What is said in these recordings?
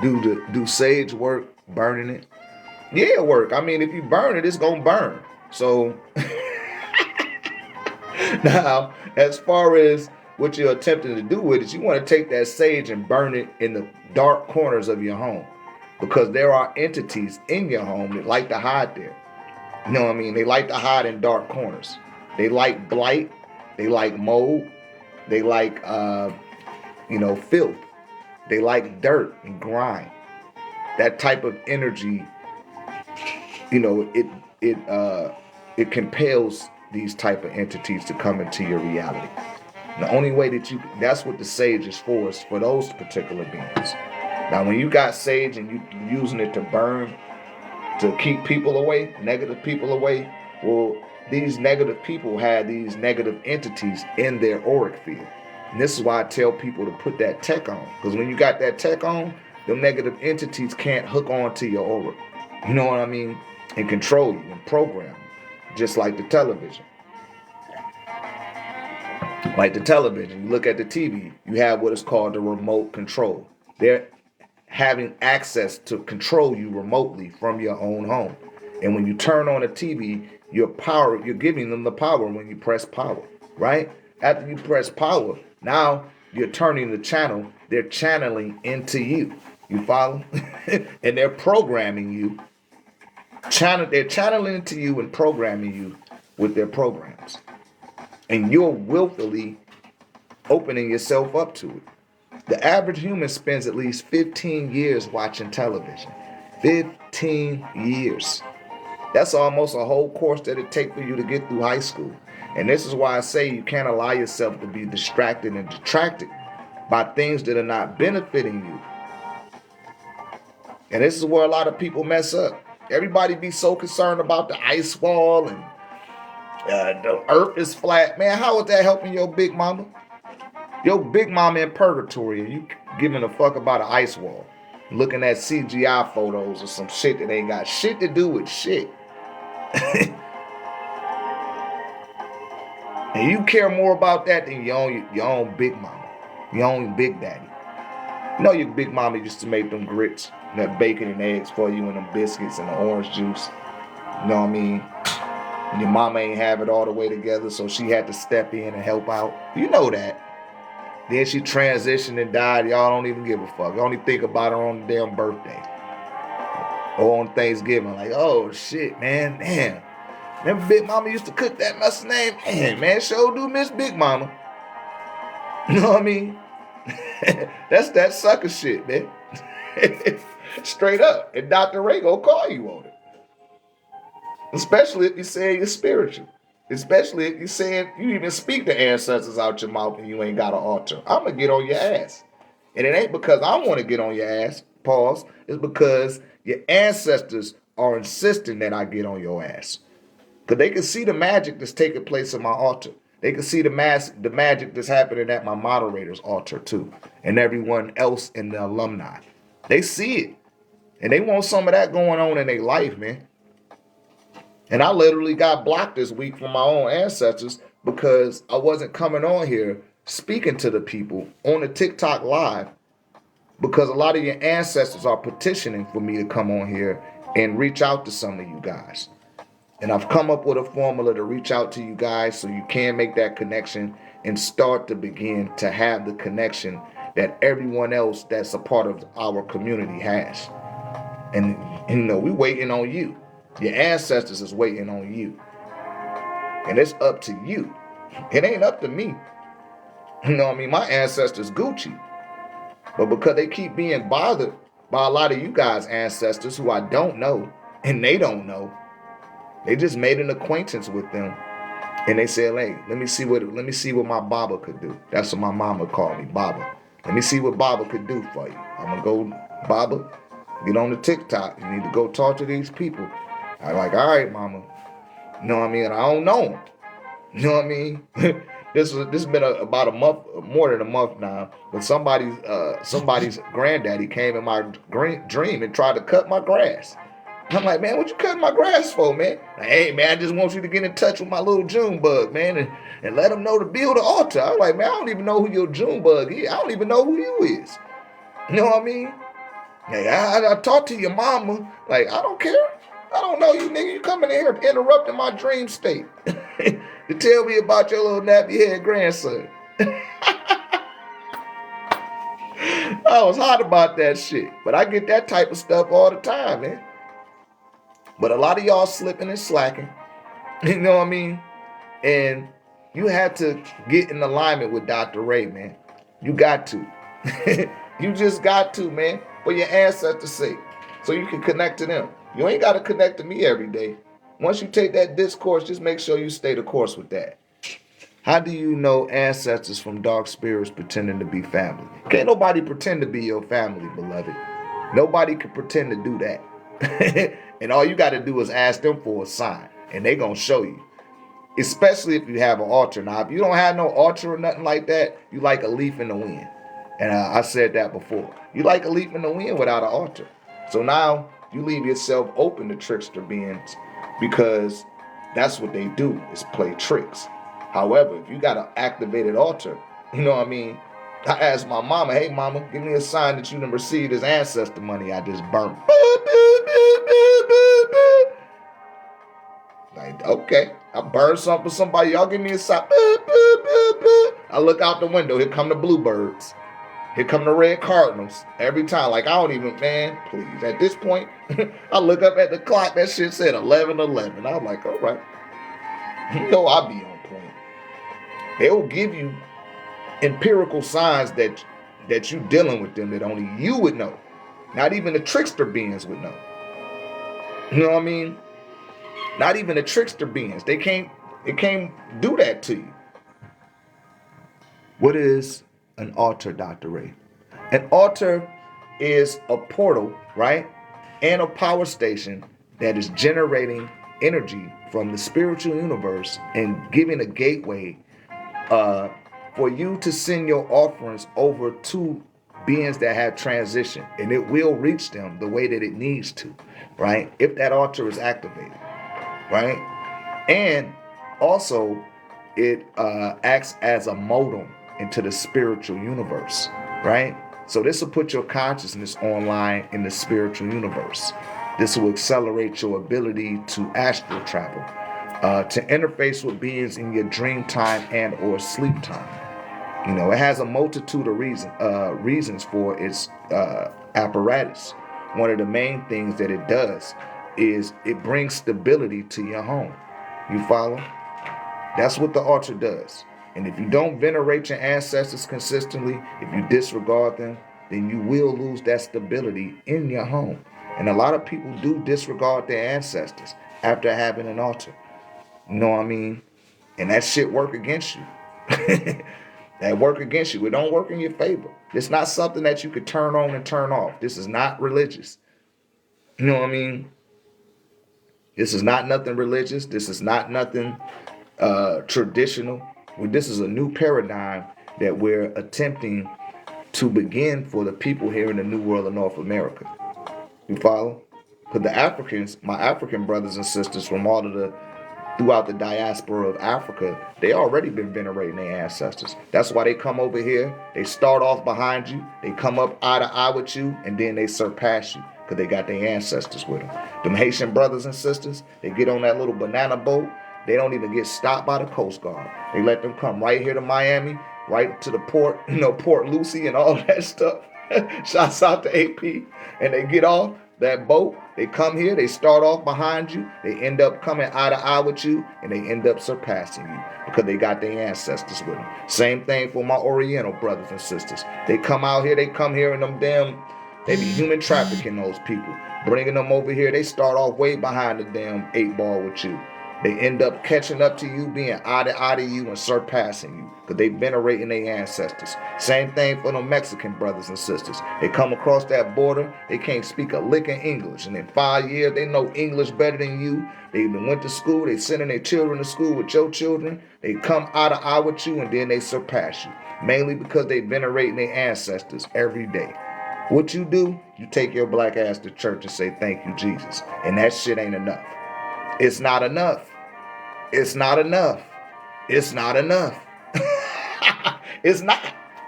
Do sage work burning it? Yeah, it work. I mean, if you burn it, it's gonna burn. So now, as far as what you're attempting to do with it, you want to take that sage and burn it in the dark corners of your home, because there are entities in your home that like to hide there. You know what I mean? They like to hide in dark corners. They like blight. They like mold. They like filth. They like dirt and grime. That type of energy, it compels these type of entities to come into your reality. The only way that's what the sage is for those particular beings. Now, when you got sage and you using it to burn, to keep people away, negative people away, well, these negative people had these negative entities in their auric field. And this is why I tell people to put that tech on. Because when you got that tech on, them negative entities can't hook on to your aura. You know what I mean? And control you and program you, just like the television. Like the television, you look at the TV, you have what is called the remote control. They're having access to control you remotely from your own home. And when you turn on a TV, you're giving them the power when you press power, right? After you press power, now you're turning the channel, they're channeling into you. You follow? And they're programming you. They're channeling into you and programming you with their programs. And you're willfully opening yourself up to it. The average human spends at least 15 years watching television. 15 years. That's almost a whole course that it takes for you to get through high school. And this is why I say you can't allow yourself to be distracted and detracted by things that are not benefiting you. And this is where a lot of people mess up. Everybody be so concerned about the ice wall and the earth is flat. Man, how is that helping your big mama? Your big mama in purgatory and you giving a fuck about an ice wall. Looking at CGI photos or some shit that ain't got shit to do with shit. And you care more about that than your own big mama, your own big daddy. You know your big mama used to make them grits, that bacon and eggs for you and them biscuits and the orange juice. You know what I mean? And your mama ain't have it all the way together, so she had to step in and help out. You know that. Then she transitioned and died. Y'all don't even give a fuck. You only think about her on the damn birthday. Or on Thanksgiving. Like, oh shit, man. Damn. Remember Big Mama used to cook that mess name? Man, sure do miss Big Mama. You know what I mean? That's that sucker shit, man. Straight up. And Dr. Ray gonna call you on it. Especially if you say you're spiritual. Especially if you saying you even speak the ancestors out your mouth and you ain't got an altar. I'm gonna get on your ass. And it ain't because I want to get on your ass, pause. It's because your ancestors are insisting that I get on your ass. Because they can see the magic that's taking place at my altar. They can see the magic that's happening at my moderator's altar too. And everyone else in the alumni. They see it. And they want some of that going on in their life, man. And I literally got blocked this week from my own ancestors because I wasn't coming on here speaking to the people on the TikTok live, because a lot of your ancestors are petitioning for me to come on here and reach out to some of you guys. And I've come up with a formula to reach out to you guys so you can make that connection and start to begin to have the connection that everyone else that's a part of our community has. And we waiting on you. Your ancestors is waiting on you. And it's up to you. It ain't up to me. You know what I mean? My ancestors Gucci. But because they keep being bothered by a lot of you guys' ancestors who I don't know, and they don't know, they just made an acquaintance with them. And they said, hey, let me see what my Baba could do. That's what my mama called me, Baba. Let me see what Baba could do for you. I'm going to go, Baba, get on the TikTok. You need to go talk to these people. I'm like, all right, mama. You know what I mean? And I don't know them. You know what I mean? This has been about a month, more than a month now. But somebody's granddaddy came in my dream and tried to cut my grass. I'm like, man, what you cutting my grass for, man? Like, hey, man, I just want you to get in touch with my little June bug, man, and let them know to build an altar. I'm like, man, I don't even know who your June bug is. I don't even know who you is. You know what I mean? Hey, I talked to your mama. Like, I don't care. I don't know you, nigga. You coming in here interrupting my dream state to tell me about your little nappy head grandson. I was hot about that shit. But I get that type of stuff all the time, man. But a lot of y'all slipping and slacking. You know what I mean? And you have to get in alignment with Dr. Ray, man. You got to. You just got to, man, for your ancestors' sake. So you can connect to them. You ain't got to connect to me every day. Once you take that discourse, just make sure you stay the course with that. How do you know ancestors from dark spirits pretending to be family? Can't nobody pretend to be your family, beloved. Nobody can pretend to do that. And all you got to do is ask them for a sign, and they going to show you. Especially if you have an altar. Now, if you don't have no altar or nothing like that, you like a leaf in the wind. And I said that before. You like a leaf in the wind without an altar. So now you leave yourself open to trickster beings because that's what they do, is play tricks. However, if you got an activated altar, you know what I mean? I asked my mama, hey mama, give me a sign that you done received this ancestor money I just burnt. Like, okay, I burned something for somebody. Y'all give me a sign. I look out the window. Here come the bluebirds. Here come the red cardinals. Every time. Like, I don't even, man, please. At this point, I look up at the clock. That shit said 11:11. I'm like, all right. You know I'll be on point. They will give you empirical signs that you dealing with them that only you would know. Not even the trickster beings would know. You know what I mean? Not even the trickster beings. They can't do that to you. What is an altar, Dr. Ray? An altar is a portal, right? And a power station that is generating energy from the spiritual universe and giving a gateway for you to send your offerings over to beings that have transitioned. And it will reach them the way that it needs to, right? If that altar is activated. Right? And also it acts as a modem into the spiritual universe, right? So this will put your consciousness online in the spiritual universe. This will accelerate your ability to astral travel, to interface with beings in your dream time and or sleep time. You know, it has a multitude of reasons for its apparatus. One of the main things that it does is it brings stability to your home. You follow? That's what the altar does. And if you don't venerate your ancestors consistently, if you disregard them, then you will lose that stability in your home. And a lot of people do disregard their ancestors after having an altar. You know what I mean? And that shit work against you. That work against you. It don't work in your favor. It's not something that you could turn on and turn off. This is not religious. You know what I mean? This is not nothing religious. This is not nothing traditional. This is a new paradigm that we're attempting to begin for the people here in the New World of North America. You follow? Because the Africans, my African brothers and sisters from all of throughout the diaspora of Africa, they already been venerating their ancestors. That's why they come over here. They start off behind you. They come up eye to eye with you, and then they surpass you. Because they got their ancestors with them. Them Haitian brothers and sisters, they get on that little banana boat. They don't even get stopped by the Coast Guard. They let them come right here to Miami, right to the port, Port Lucie and all that stuff. Shouts out to AP. And they get off that boat. They come here. They start off behind you. They end up coming eye to eye with you. And they end up surpassing you because they got their ancestors with them. Same thing for my Oriental brothers and sisters. They come out here. They come here in them damn... They be human trafficking those people. Bringing them over here. They start off way behind the damn 8-ball with you. They end up catching up to you, being eye to you and surpassing you. Because they venerating their ancestors. Same thing for them Mexican brothers and sisters. They come across that border. They can't speak a lick of English. And in 5 years, they know English better than you. They even went to school. They sending their children to school with your children. They come eye to eye with you and then they surpass you. Mainly because they venerating their ancestors every day. What you do, you take your black ass to church and say, thank you, Jesus. And that shit ain't enough. It's not enough. It's not enough. It's not enough. It's not.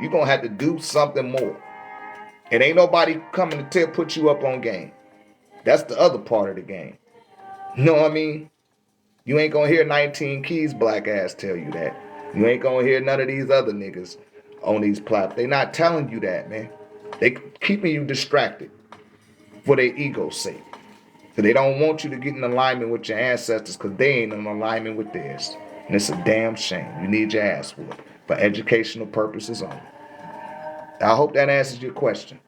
You're going to have to do something more. It ain't nobody coming to put you up on game. That's the other part of the game. You know what I mean? You ain't gonna hear 19 Keys black ass tell you that. You ain't gonna hear none of these other niggas on these platforms. They not telling you that, man. They keeping you distracted for their ego's sake. So they don't want you to get in alignment with your ancestors because they ain't in alignment with theirs. And it's a damn shame. You need your ass whooped for educational purposes only. I hope that answers your question.